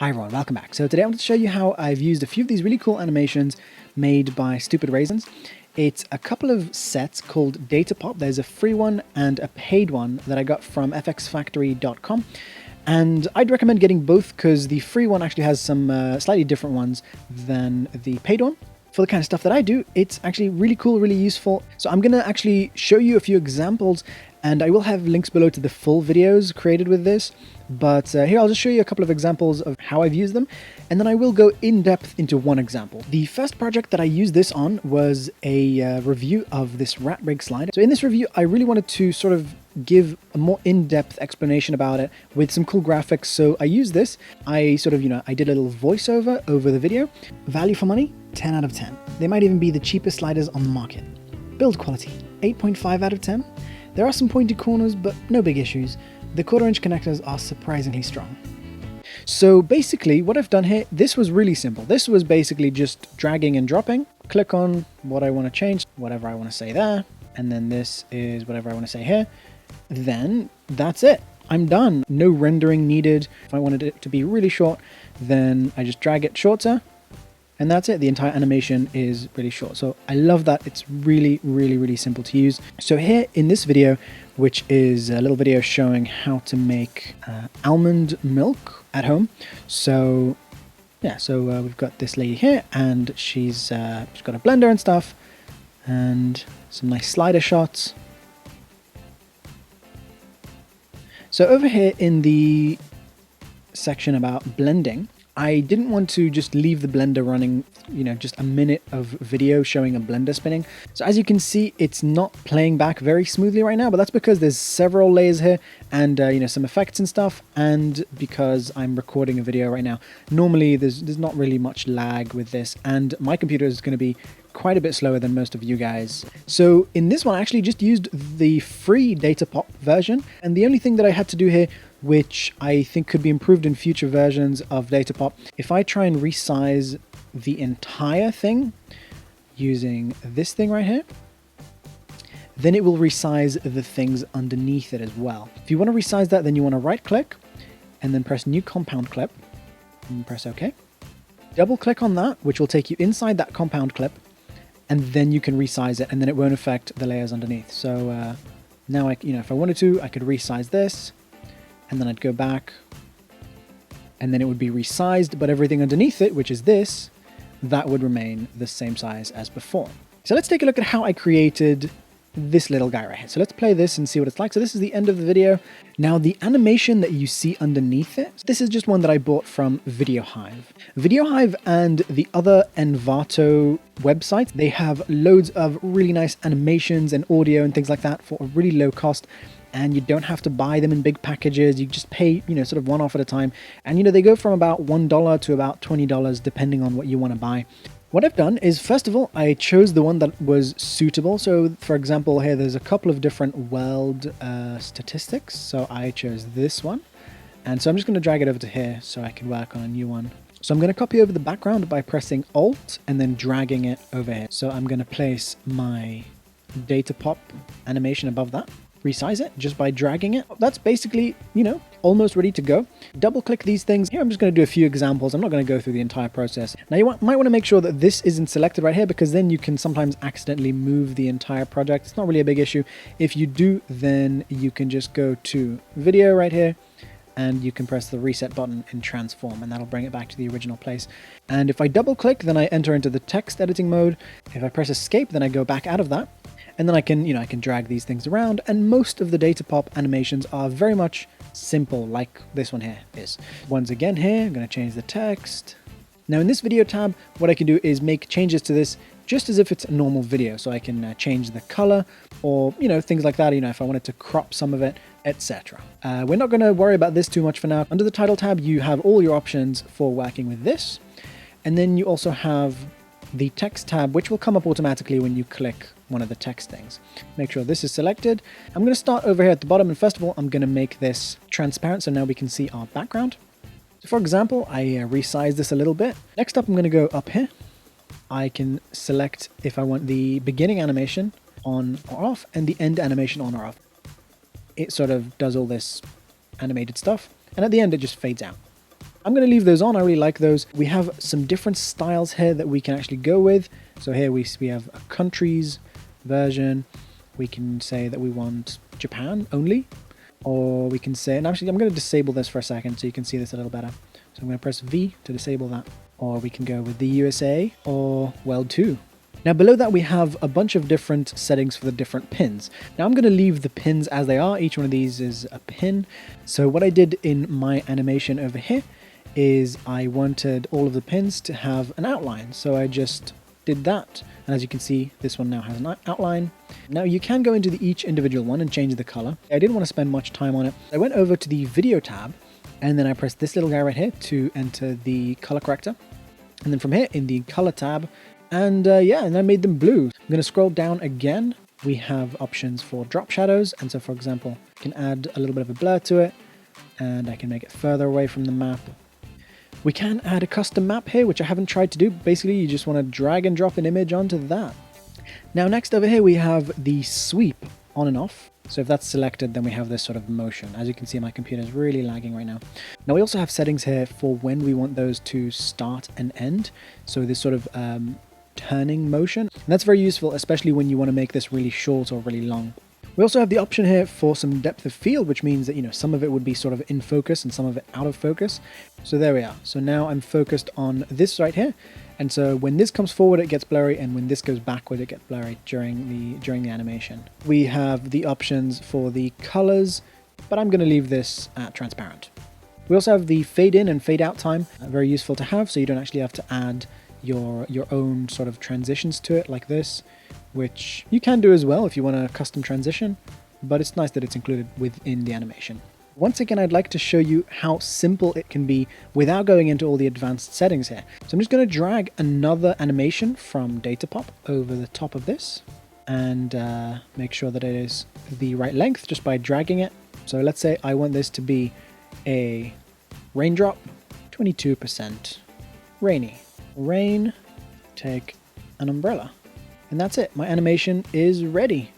Hi everyone, welcome back. So today I want to show you how I've used a few of these really cool animations made by Stupid Raisins. It's a couple of sets called Data Pop. There's a free one and a paid one that I got from fxfactory.com. And I'd recommend getting both because the free one actually has some slightly different ones than the paid one. For the kind of stuff that I do, it's actually really cool, really useful. So I'm going to actually show you a few examples, and I will have links below to the full videos created with this. But here I'll just show you a couple of examples of how I've used them, and then I will go in depth into one example. The first project that I used this on was a review of this rat rig slider. So in this review, I really wanted to sort of give a more in-depth explanation about it with some cool graphics. So I used this. I sort of, I did a little voiceover over the video. Value for money, 10 out of 10. They might even be the cheapest sliders on the market. Build quality, 8.5 out of 10. There are some pointy corners, but no big issues. The 1/4-inch connectors are surprisingly strong. So basically what I've done here, this was really simple. This was basically just dragging and dropping. Click on what I want to change, whatever I want to say there. And then this is whatever I want to say here. Then that's it. I'm done. No rendering needed. If I wanted it to be really short, then I just drag it shorter. And that's it. The entire animation is really short. So I love that. It's really, really, really simple to use. So here in this video, which is a little video showing how to make almond milk at home. So yeah, we've got this lady here, and she's got a blender and stuff, and some nice slider shots. So over here in the section about blending, I didn't want to just leave the blender running, just a minute of video showing a blender spinning. So as you can see, it's not playing back very smoothly right now, but that's because there's several layers here and, some effects and stuff. And because I'm recording a video right now, normally there's not really much lag with this. And my computer is going to be quite a bit slower than most of you guys. So in this one, I actually just used the free Data Pop version. And the only thing that I had to do here, which I think could be improved in future versions of Data Pop, if I try and resize the entire thing using this thing right here, then it will resize the things underneath it as well. If you want to resize that, then you want to right click and then press new compound clip and press OK. Double click on that, which will take you inside that compound clip, and then you can resize it, and then it won't affect the layers underneath. So now if I wanted to, I could resize this, and then I'd go back, and then it would be resized, but everything underneath it, which is this, that would remain the same size as before. So let's take a look at how I created this little guy right here. So let's play this and see what it's like. So this is the end of the video. Now the animation that you see underneath it, this is just one that I bought from VideoHive. VideoHive and the other Envato websites, they have loads of really nice animations and audio and things like that for a really low cost. And you don't have to buy them in big packages. You just pay, sort of one off at a time. And, they go from about $1 to about $20, depending on what you want to buy. What I've done is, first of all, I chose the one that was suitable. So, for example, here there's a couple of different weld statistics. So I chose this one. And so I'm just going to drag it over to here so I can work on a new one. So I'm going to copy over the background by pressing Alt and then dragging it over here. So I'm going to place my Data Pop animation above that. Resize it just by dragging it. That's basically, almost ready to go. Double click these things. Here I'm just going to do a few examples. I'm not going to go through the entire process. Now you might want to make sure that this isn't selected right here, because then you can sometimes accidentally move the entire project. It's not really a big issue. If you do, then you can just go to video right here, and you can press the reset button in transform, and that'll bring it back to the original place. And if I double click, then I enter into the text editing mode. If I press escape, then I go back out of that. And then I can drag these things around, and most of the Data Pop animations are very much simple, like this one here is. Once again here, I'm going to change the text. Now in this video tab, what I can do is make changes to this just as if it's a normal video. So I can change the color or, things like that, if I wanted to crop some of it, etc. We're not going to worry about this too much for now. Under the title tab, you have all your options for working with this. And then you also have the text tab, which will come up automatically when you click one of the text things. Make sure this is selected. I'm going to start over here at the bottom, and first of all, I'm going to make this transparent so now we can see our background. So for example, I resize this a little bit. Next up, I'm going to go up here. I can select if I want the beginning animation on or off and the end animation on or off. It sort of does all this animated stuff, and at the end it just fades out. I'm going to leave those on. I really like those. We have some different styles here that we can actually go with. So here we have a countries version. We can say that we want Japan only, or we can say, and actually I'm going to disable this for a second so you can see this a little better. So I'm going to press V to disable that, or we can go with the USA or World 2. Now below that we have a bunch of different settings for the different pins. Now I'm going to leave the pins as they are. Each one of these is a pin. So what I did in my animation over here is I wanted all of the pins to have an outline. So I just did that. And as you can see, this one now has an outline. Now you can go into each individual one and change the color. I didn't want to spend much time on it. I went over to the video tab and then I pressed this little guy right here to enter the color corrector. And then from here in the color tab, and I made them blue. I'm going to scroll down again. We have options for drop shadows. And so for example, I can add a little bit of a blur to it and I can make it further away from the map. We can add a custom map here, which I haven't tried to do. Basically, you just want to drag and drop an image onto that. Now next over here, we have the sweep on and off. So if that's selected, then we have this sort of motion. As you can see, my computer is really lagging right now. Now we also have settings here for when we want those to start and end. So this sort of turning motion. And that's very useful, especially when you want to make this really short or really long. We also have the option here for some depth of field, which means that, some of it would be sort of in focus and some of it out of focus. So there we are. So now I'm focused on this right here. And so when this comes forward, it gets blurry, and when this goes backward, it gets blurry during the animation. We have the options for the colors, but I'm going to leave this at transparent. We also have the fade in and fade out time, very useful to have, so you don't actually have to add your own sort of transitions to it like this, which you can do as well if you want a custom transition, but it's nice that it's included within the animation. Once again, I'd like to show you how simple it can be without going into all the advanced settings here. So I'm just going to drag another animation from Datapop over the top of this and make sure that it is the right length just by dragging it. So let's say I want this to be a raindrop, 22% rainy. Rain, take an umbrella. And that's it. My animation is ready.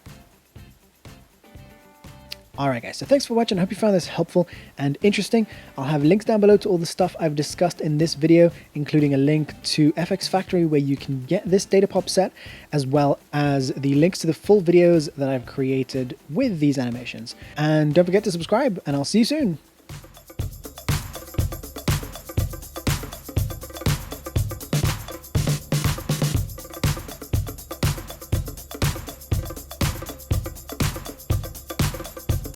Alright guys, so thanks for watching. I hope you found this helpful and interesting. I'll have links down below to all the stuff I've discussed in this video, including a link to FX Factory where you can get this Datapop set, as well as the links to the full videos that I've created with these animations. And don't forget to subscribe, and I'll see you soon.